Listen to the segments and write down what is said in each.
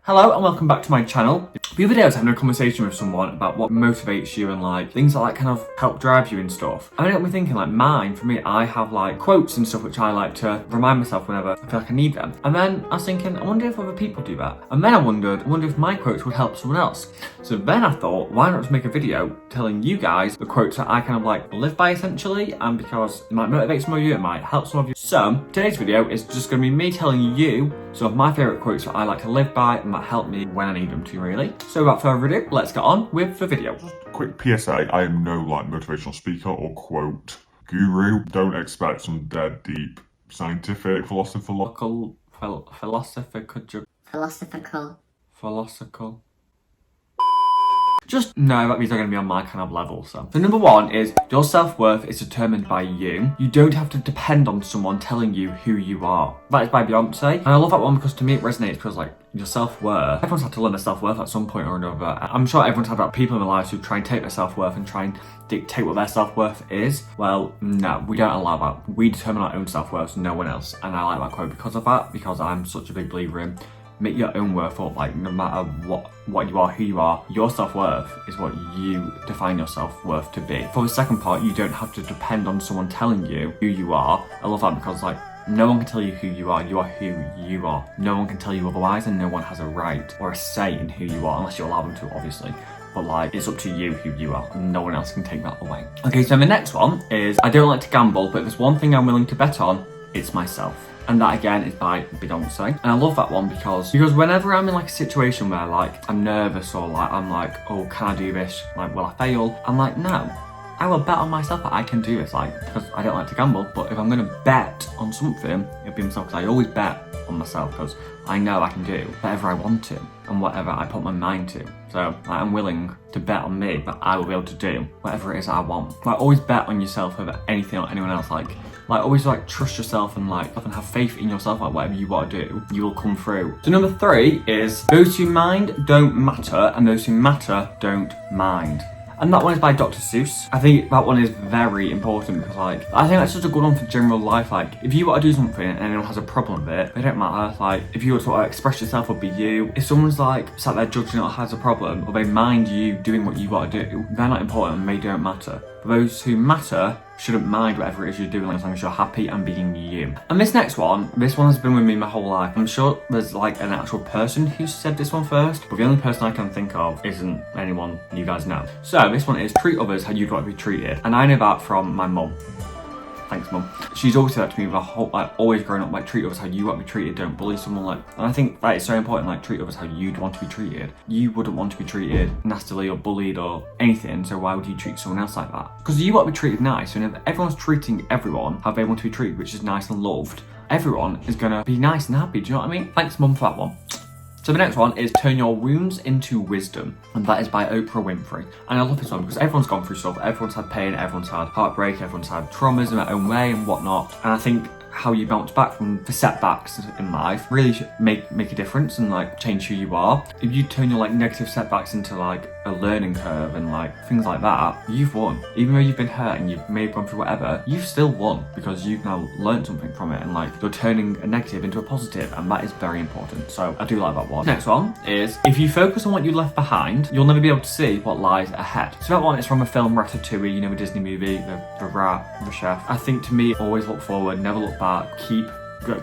Hello and welcome back to my channel. The other day I was having a conversation with someone about what motivates you and like things that like kind of help drive you and stuff. And it got me thinking like for me, I have like quotes and stuff which I like to remind myself whenever I feel like I need them. And then I was thinking, I wonder if other people do that. And then I wonder if my quotes would help someone else. So then I thought, why not just make a video telling you guys the quotes that I kind of like live by essentially, and because it might motivate some of you, it might help some of you. So today's video is just going to be me telling you some of my favourite quotes that I like to live by and that help me when I need them to, really. So without further ado, let's get on with the video. Just a quick PSA, I am no like motivational speaker or quote guru. Don't expect some dead deep scientific philosophical. Just know that these are going to be on my kind of level. So number one is your self-worth is determined by you. You don't have to depend on someone telling you who you are. That is by Beyonce. And I love that one because to me it resonates because like your self-worth, everyone's had to learn their self-worth at some point or another. I'm sure everyone's had that people in their lives who try and take their self-worth and try and dictate what their self-worth is. Well, no, we don't allow that. We determine our own self-worth, no one else. And I like that quote because of that, because I'm such a big believer in make your own worth up. Like no matter what you are, who you are, your self-worth is what you define your self-worth to be. For the second part, you don't have to depend on someone telling you who you are. I love that because like no one can tell you who you are who you are. No one can tell you otherwise, and no one has a right or a say in who you are unless you allow them to, obviously. But like, it's up to you who you are, and no one else can take that away. Okay, so the next one is, I don't like to gamble, but if there's one thing I'm willing to bet on, it's myself. And that again is by Beyonce. And I love that one because whenever I'm in like a situation where like I'm nervous or like I'm like, oh, can I do this? Like, will I fail? I'm like, no, I will bet on myself that I can do this. Like, because I don't like to gamble, but if I'm gonna bet on something, it'll be myself, because I always bet on myself because I know I can do whatever I want to and whatever I put my mind to. So like, I'm willing to bet on me that I will be able to do whatever it is that I want. Like, always bet on yourself over anything or anyone else. Like always like trust yourself and like often have faith in yourself. Like whatever you want to do, you will come through. So number 3 is those who mind don't matter and those who matter don't mind. And that one is by Dr. Seuss. I think that one is very important because like, I think that's just a good one for general life. Like, if you want to do something and anyone has a problem with it, it don't matter. Like, if you were to sort of express yourself or be you, if someone's like sat there judging or has a problem, or they mind you doing what you want to do, they're not important and they don't matter. But those who matter shouldn't mind whatever it is you're doing as long as you're happy and being you. And this next one, this one has been with me my whole life. I'm sure there's like an actual person who said this one first, but the only person I can think of isn't anyone you guys know. So this one is treat others how you'd want to be treated. And I know that from my mum. Thanks, mum. She's always said that to me the whole, like, always growing up, like, treat others how you want to be treated, don't bully someone, like, and I think that is so important, like, treat others how you'd want to be treated. You wouldn't want to be treated nastily or bullied or anything, so why would you treat someone else like that? Because you want to be treated nice, and if everyone's treating everyone how they want to be treated, which is nice and loved, everyone is gonna be nice and happy, do you know what I mean? Thanks, mum, for that one. So the next one is turn your wounds into wisdom, and that is by Oprah Winfrey. And I love this one because everyone's gone through stuff, everyone's had pain, everyone's had heartbreak, everyone's had traumas in their own way and whatnot. And I think how you bounce back from the setbacks in life really should make a difference and like change who you are. If you turn your like negative setbacks into like a learning curve and like things like that, you've won. Even though you've been hurt and you've maybe gone through whatever, you've still won because you've now learned something from it and like you're turning a negative into a positive, and that is very important. So I do like that one. Next one is if you focus on what you left behind, you'll never be able to see what lies ahead. So that one is from a film Ratatouille, you know, a Disney movie, the chef. I think to me, always look forward, never look back, keep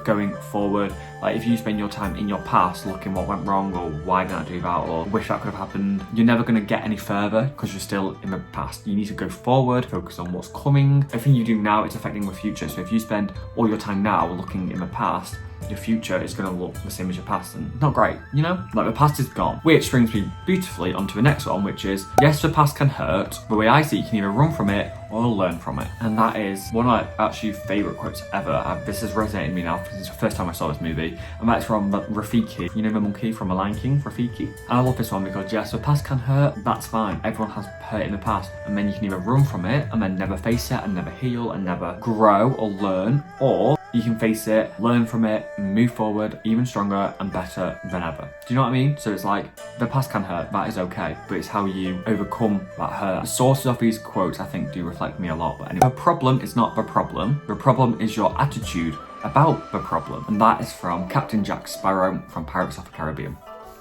going forward. Like if you spend your time in your past looking what went wrong or why didn't I do that or wish that could have happened, you're never going to get any further because you're still in the past. You need to go forward, focus on what's coming. Everything you do now is affecting the future. So if you spend all your time now looking in the past, your future is going to look the same as your past, and not great, you know? Like the past is gone. Which brings me beautifully onto the next one, which is, yes, the past can hurt, but the way I see it, you can either run from it or learn from it. And that is one of my actually favourite quotes ever. This has resonated with me now since the first time I saw this movie, and that's from Rafiki. You know the monkey from The Lion King, Rafiki? And I love this one because, yes, the past can hurt, that's fine. Everyone has hurt in the past, and then you can either run from it and then never face it and never heal and never grow or learn, or you can face it, learn from it, move forward even stronger and better than ever. Do you know what I mean? So it's like, the past can hurt, that is okay, but it's how you overcome that hurt. The sources of these quotes, I think, do reflect me a lot, but anyway. The problem is not the problem is your attitude about the problem. And that is from Captain Jack Sparrow from Pirates of the Caribbean.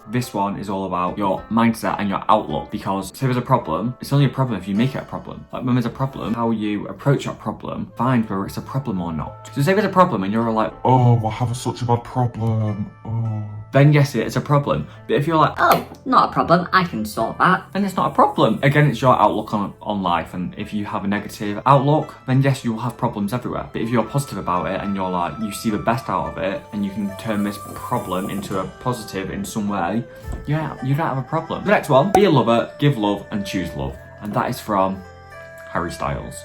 this one is all about your mindset and your outlook, because say there's a problem, it's only a problem if you make it a problem. Like when there's a problem, how you approach that problem, find whether it's a problem or not. So say there's a problem and you're like, oh, I have such a bad problem, oh. Then yes, it's a problem. But if you're like, oh, not a problem, I can sort that, then it's not a problem. Again, it's your outlook on life, and if you have a negative outlook, then yes, you'll have problems everywhere. But if you're positive about it and you're like, you see the best out of it, and you can turn this problem into a positive in some way, yeah, you don't have a problem. The next one, be a lover, give love, and choose love. And that is from Harry Styles.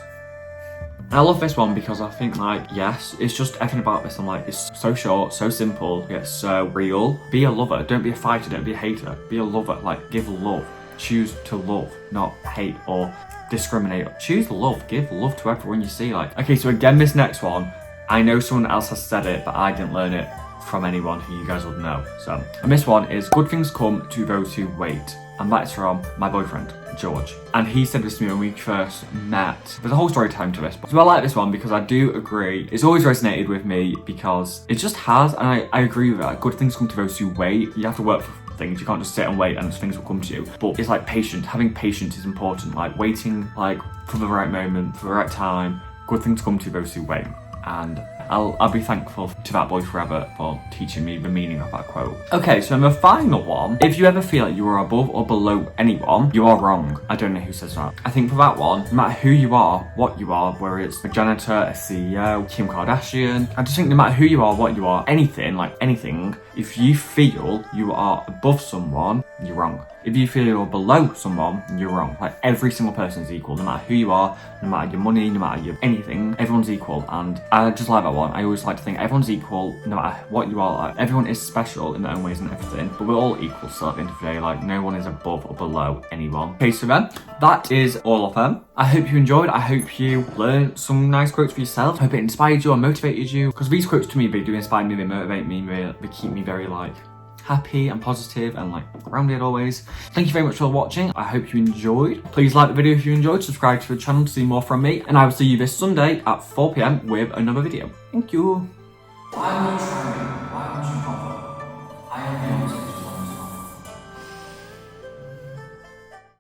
And I love this one because I think, like, yes, it's just everything about this. I'm like, it's so short, so simple, yet so real. Be a lover, don't be a fighter, don't be a hater. Be a lover, like, give love. Choose to love, not hate or discriminate. Choose love, give love to everyone you see. Like, okay, so again, this next one, I know someone else has said it, but I didn't learn it from anyone who you guys would know. So, and this one is, good things come to those who wait. And that's from my boyfriend, George. And he said this to me when we first met. There's a whole story time to this. So I like this one because I do agree. It's always resonated with me because it just has, and I agree with that. Good things come to those who wait. You have to work for things. You can't just sit and wait and things will come to you. But it's like patience. Having patience is important. Like waiting, like for the right moment, for the right time. Good things come to those who wait. And I'll be thankful to that boy forever for teaching me the meaning of that quote. Okay, so the final one. If you ever feel like you are above or below anyone, you are wrong. I don't know who says that. I think for that one, no matter who you are, what you are, whether it's a janitor, a CEO, Kim Kardashian, I just think no matter who you are, what you are, anything, like anything, if you feel you are above someone, you're wrong. If you feel you're below someone, you're wrong. Like every single person is equal, no matter who you are, no matter your money, no matter your anything, everyone's equal. And I just like that one. I always like to think everyone's equal, no matter what you are. Like everyone is special in their own ways and everything, but we're all equal still at the end of the day. Like no one is above or below anyone. Okay, so then that is all of them. I hope you enjoyed. I hope you learned some nice quotes for yourself. I hope it inspired you or motivated you, because these quotes to me, they do inspire me, they motivate me, they keep me very like happy and positive and like grounded always. Thank you very much for watching. I hope you enjoyed. Please like the video if you enjoyed, subscribe to the channel to see more from me, and I will see you this Sunday at 4 PM with another video. Thank you.